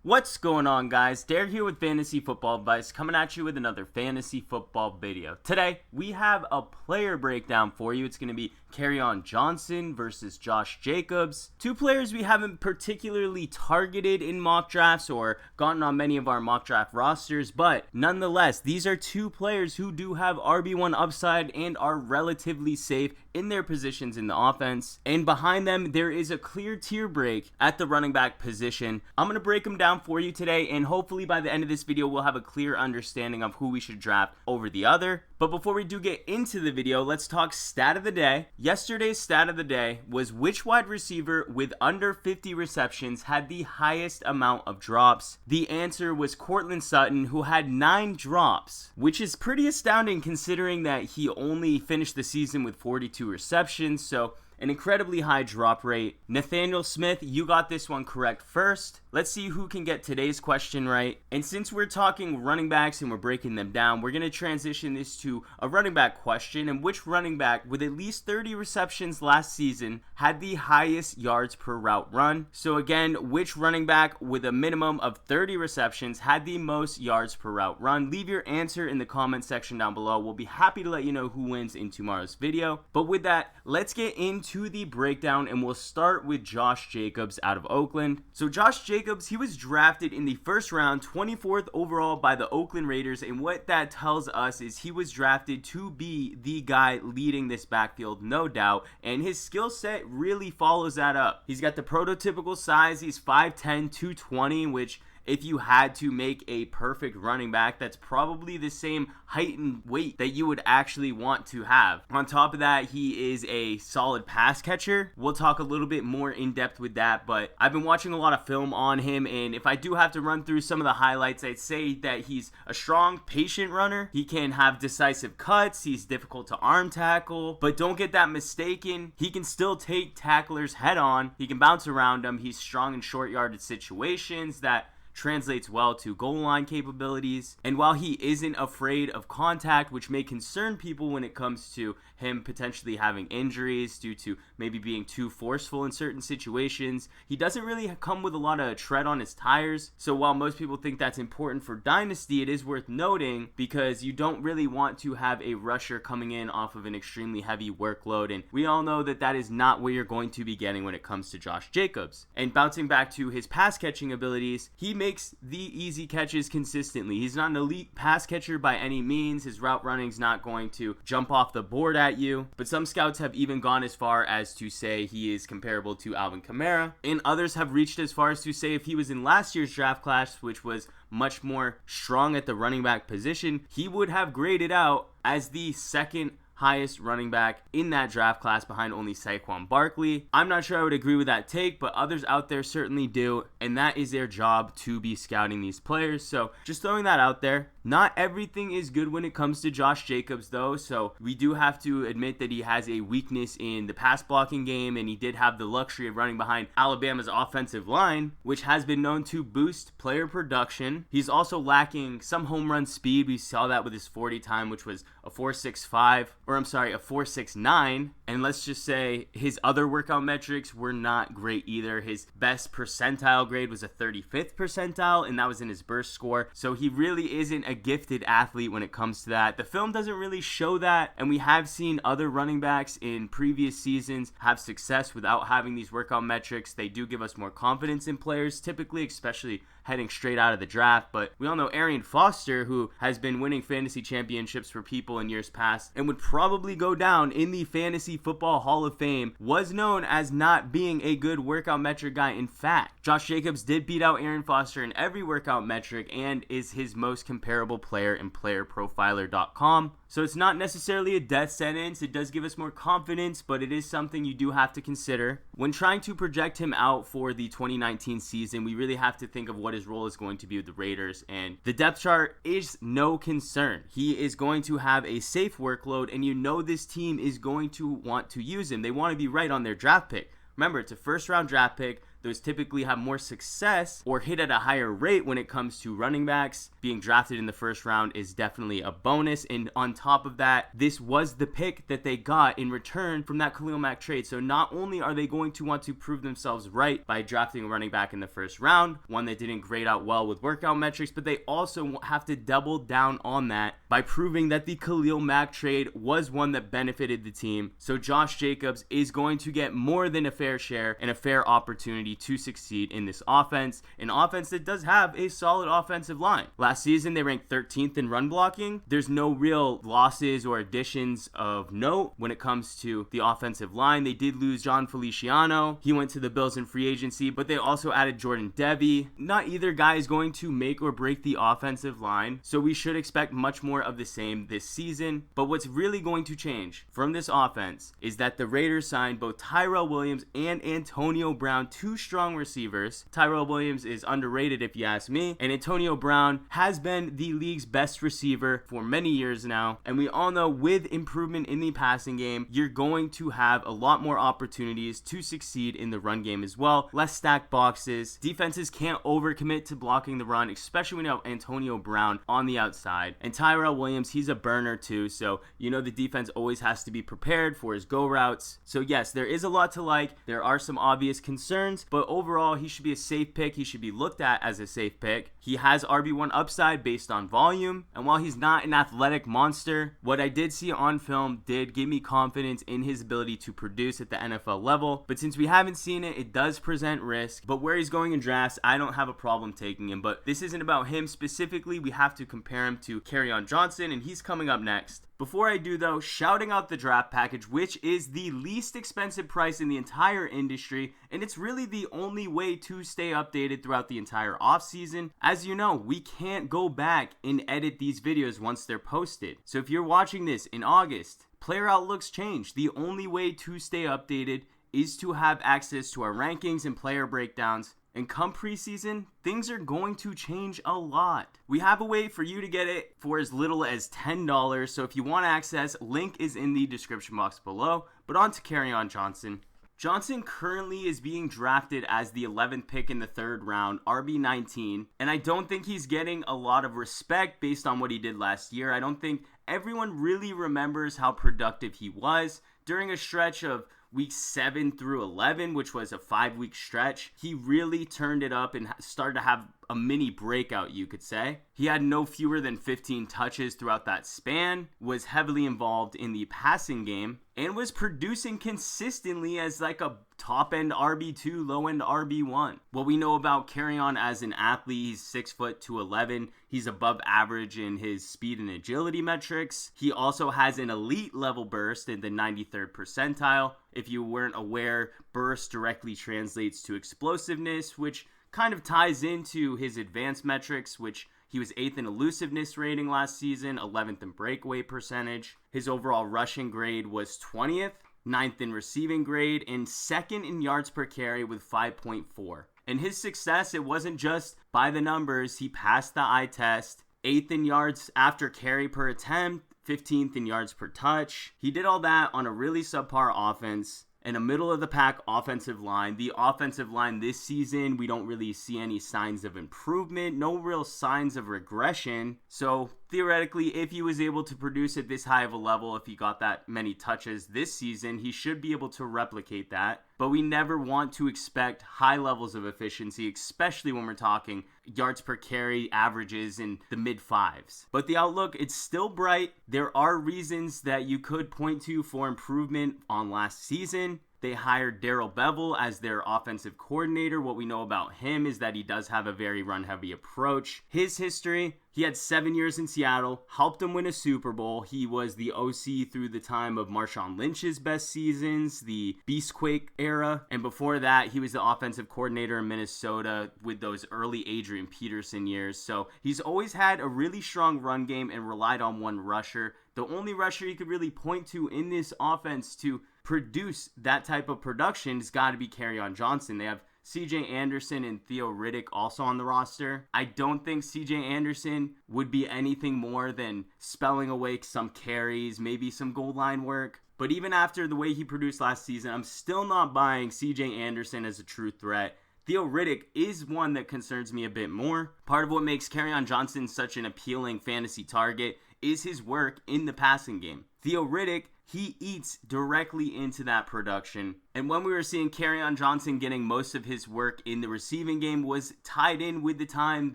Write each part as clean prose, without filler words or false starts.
What's going on, guys? Derek here with Fantasy Football Advice, coming at you with another fantasy football video. Today, we have a player breakdown for you. It's going to be Kerryon Johnson versus Josh Jacobs. Two players we haven't particularly targeted in mock drafts or gotten on many of our mock draft rosters, but nonetheless, these are two players who do have RB1 upside and are relatively safe in their positions in the offense. And behind them, there is a clear tier break at the running back position. I'm going to break them down for you today, and hopefully by the end of this video, we'll have a clear understanding of who we should draft over the other. But before we do get into the video, let's talk stat of the day. Yesterday's stat of the day was which wide receiver with under 50 receptions had the highest amount of drops. The answer was Courtland Sutton, who had 9 drops, which is pretty astounding considering that he only finished the season with 42 receptions, so an incredibly high drop rate. Nathaniel Smith, you got this one correct first. Let's see who can get today's question right. And since we're talking running backs and we're breaking them down, we're going to transition this to a running back question. And which running back with at least 30 receptions last season had the highest yards per route run? So again, which running back with a minimum of 30 receptions had the most yards per route run? Leave your answer in the comment section down below. We'll be happy to let you know who wins in tomorrow's video. But with that, let's get into the breakdown, and we'll start with Josh Jacobs out of Oakland. So Josh Jacobs, he was drafted in the first round, 24th overall by the Oakland Raiders, and what that tells us is he was drafted to be the guy leading this backfield, no doubt, and his skill set really follows that up. He's got the prototypical size. He's 5'10", 220, which if you had to make a perfect running back, that's probably the same height and weight that you would actually want to have. On top of that, he is a solid pass catcher. We'll talk a little bit more in depth with that, but I've been watching a lot of film on him, and if I do have to run through some of the highlights, I'd say that he's a strong, patient runner. He can have decisive cuts. He's difficult to arm tackle, but don't get that mistaken. He can still take tacklers head on. He can bounce around them. He's strong in short yardage situations. That translates well to goal line capabilities. And while he isn't afraid of contact, which may concern people when it comes to him potentially having injuries due to maybe being too forceful in certain situations, he doesn't really come with a lot of tread on his tires. So while most people think that's important for Dynasty, it is worth noting because you don't really want to have a rusher coming in off of an extremely heavy workload, and we all know that that is not what you're going to be getting when it comes to Josh Jacobs. And bouncing back to his pass catching abilities, he makes the easy catches consistently. He's not an elite pass catcher by any means. His route running's not going to jump off the board at you, but some scouts have even gone as far as to say he is comparable to Alvin Kamara, and others have reached as far as to say if he was in last year's draft class, which was much more strong at the running back position, he would have graded out as the second highest running back in that draft class behind only Saquon Barkley. I'm not sure I would agree with that take, but others out there certainly do, and that is their job to be scouting these players. So just throwing that out there. Not everything is good when it comes to Josh Jacobs though, so we do have to admit that he has a weakness in the pass blocking game, and he did have the luxury of running behind Alabama's offensive line, which has been known to boost player production. He's also lacking some home run speed. We saw that with his 40 time, which was a 4.65, or I'm sorry, a 4.69, and let's just say his other workout metrics were not great either. His best percentile grade was a 35th percentile, and that was in his burst score, so he really isn't a gifted athlete when it comes to that. The film doesn't really show that, and we have seen other running backs in previous seasons have success without having these workout metrics. They do give us more confidence in players, typically, especially heading straight out of the draft. But we all know Arian Foster, who has been winning fantasy championships for people in years past and would probably go down in the Fantasy Football Hall of Fame, was known as not being a good workout metric guy. In fact, Josh Jacobs did beat out Arian Foster in every workout metric and is his most comparable player in playerprofiler.com. So it's not necessarily a death sentence. It does give us more confidence, but it is something you do have to consider. When trying to project him out for the 2019 season, we really have to think of what his role is going to be with the Raiders, and the depth chart is no concern. He is going to have a safe workload, and you know this team is going to want to use him. They want to be right on their draft pick. Remember, it's a first round draft pick. those typically have more success or hit at a higher rate when it comes to running backs. Being drafted in the first round is definitely a bonus. And on top of that, this was the pick that they got in return from that Khalil Mack trade. So not only are they going to want to prove themselves right by drafting a running back in the first round, one that didn't grade out well with workout metrics, but they also have to double down on that by proving that the Khalil Mack trade was one that benefited the team. So Josh Jacobs is going to get more than a fair share and a fair opportunity to succeed in this offense, an offense that does have a solid offensive line. Last season, they ranked 13th in run blocking. There's no real losses or additions of note when it comes to the offensive line. They did lose John Feliciano. He went to the Bills in free agency, but they also added Jordan Devey. Not either guy is going to make or break the offensive line, so we should expect much more of the same this season. But what's really going to change from this offense is that the Raiders signed both Tyrell Williams and Antonio Brown, two strong receivers. Tyrell Williams is underrated if you ask me, and Antonio Brown has been the league's best receiver for many years now. And we all know with improvement in the passing game, you're going to have a lot more opportunities to succeed in the run game as well. Less stacked boxes. Defenses can't overcommit to blocking the run, especially when you have Antonio Brown on the outside. And Tyrell Williams, he's a burner too, so you know the defense always has to be prepared for his go routes. So yes, there is a lot to like. There are some obvious concerns, but overall, he should be a safe pick. He should be looked at as a safe pick. He has RB1 upside based on volume, and while he's not an athletic monster, what I did see on film did give me confidence in his ability to produce at the NFL level. But since we haven't seen it, it does present risk. But where he's going in drafts, I don't have a problem taking him. But this isn't about him specifically. We have to compare him to Kerryon Johnson, and he's coming up next. Before I do though, shouting out the draft package, which is the least expensive price in the entire industry, and it's really the only way to stay updated throughout the entire offseason. As you know, we can't go back and edit these videos once they're posted. So if you're watching this in August, player outlooks change. The only way to stay updated is to have access to our rankings and player breakdowns. And come preseason, things are going to change a lot. We have a way for you to get it for as little as $10. So if you want access, link is in the description box below. But on to Kerryon Johnson. Johnson currently is being drafted as the 11th pick in the third round, RB19. And I don't think he's getting a lot of respect based on what he did last year. I don't think everyone really remembers how productive he was during a stretch of weeks 7 through 11, which was a 5-week stretch. He really turned it up and started to have a mini breakout, you could say. He had no fewer than 15 touches throughout that span, was heavily involved in the passing game, and was producing consistently as like a top-end RB2, low-end RB1. What we know about Kerryon as an athlete, he's 6'2" He's above average in his speed and agility metrics. He also has an elite level burst in the 93rd percentile. If you weren't aware, burst directly translates to explosiveness, which kind of ties into his advanced metrics, which he was 8th in elusiveness rating last season, 11th in breakaway percentage. His overall rushing grade was 20th, 9th in receiving grade, and 2nd in yards per carry with 5.4. And his success, it wasn't just by the numbers. He passed the eye test, 8th in yards after carry per attempt, 15th in yards per touch. He did all that on a really subpar offense and a middle-of-the-pack offensive line. The offensive line this season, we don't really see any signs of improvement, no real signs of regression. So theoretically, if he was able to produce at this high of a level, if he got that many touches this season, he should be able to replicate that. But we never want to expect high levels of efficiency, especially when we're talking yards per carry averages in the mid-5s. But the outlook, it's still bright. There are reasons that you could point to for improvement on last season. They hired Darrell Bevell as their offensive coordinator. What we know about him is that he does have a very run-heavy approach. His history, he had 7 years in Seattle, helped him win a Super Bowl. He was the OC through the time of Marshawn Lynch's best seasons, the Beastquake era. And before that, he was the offensive coordinator in Minnesota with those early Adrian Peterson years. So he's always had a really strong run game and relied on one rusher. The only rusher you could really point to in this offense to produce that type of production has got to be Kerryon Johnson. They have CJ Anderson and Theo Riddick also on the roster. I don't think CJ Anderson would be anything more than spelling away some carries, maybe some goal line work. But even after the way he produced last season, I'm still not buying CJ Anderson as a true threat. Theo Riddick is one that concerns me a bit more. Part of what makes Kerryon Johnson such an appealing fantasy target is his work in the passing game. Theo Riddick, he eats directly into that production. And when we were seeing Kerryon Johnson getting most of his work in the receiving game was tied in with the time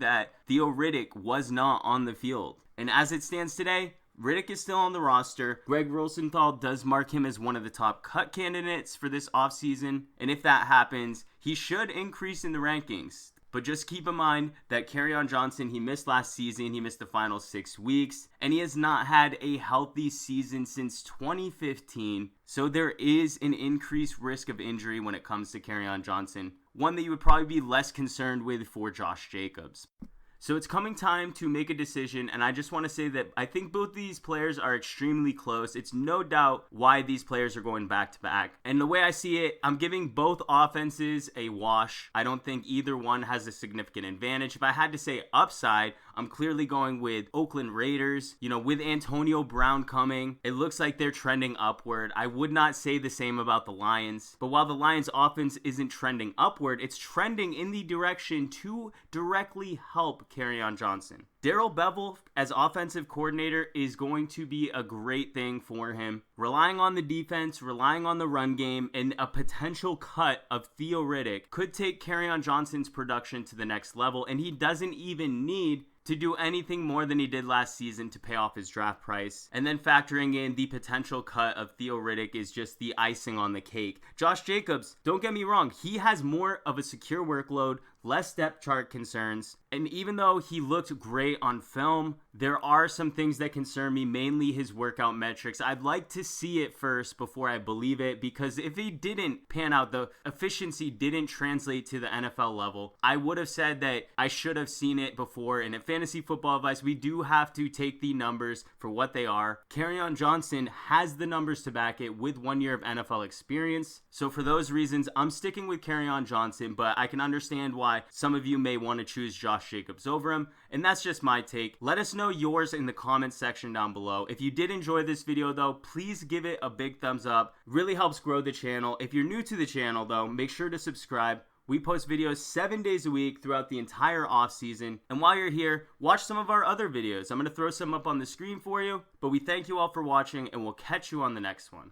that Theo Riddick was not on the field. And as it stands today, Riddick is still on the roster. Greg Rosenthal does mark him as one of the top cut candidates for this offseason. And if that happens, he should increase in the rankings. But just keep in mind that Kerryon Johnson, he missed last season. He missed the final 6 weeks. And he has not had a healthy season since 2015. So there is an increased risk of injury when it comes to Kerryon Johnson. One that you would probably be less concerned with for Josh Jacobs. So it's coming time to make a decision, and I just want to say that I think both these players are extremely close. It's no doubt why these players are going back to back. And the way I see it, I'm giving both offenses a wash. I don't think either one has a significant advantage. If I had to say upside, I'm clearly going with Oakland Raiders. You know, with Antonio Brown coming, it looks like they're trending upward. I would not say the same about the Lions. But while the Lions offense isn't trending upward, it's trending in the direction to directly help Kerryon Johnson. Darrell Bevell as offensive coordinator is going to be a great thing for him. Relying on the defense, relying on the run game, and a potential cut of Theo Riddick could take Kerryon Johnson's production to the next level, and he doesn't even need to do anything more than he did last season to pay off his draft price. And then factoring in the potential cut of Theo Riddick is just the icing on the cake. Josh Jacobs, don't get me wrong, he has more of a secure workload, less depth chart concerns, and even though he looked great on film, there are some things that concern me, mainly his workout metrics. I'd like to see it first before I believe it, because if he didn't pan out, the efficiency didn't translate to the NFL level, I would have said that I should have seen it before. And at Fantasy Football Advice, we do have to take the numbers for what they are. Kerryon Johnson has the numbers to back it with 1 year of NFL experience. So for those reasons, I'm sticking with Kerryon Johnson, but I can understand why some of you may want to choose Josh Jacobs over him, and that's just my take. Let us know yours in the comments section down below. If you did enjoy this video though, please give it a big thumbs up. Really helps grow the channel. If you're new to the channel though, make sure to subscribe. We post videos 7 days a week throughout the entire off season. And while you're here, watch some of our other videos. I'm going to throw some up on the screen for you. But we thank you all for watching, and we'll catch you on the next one.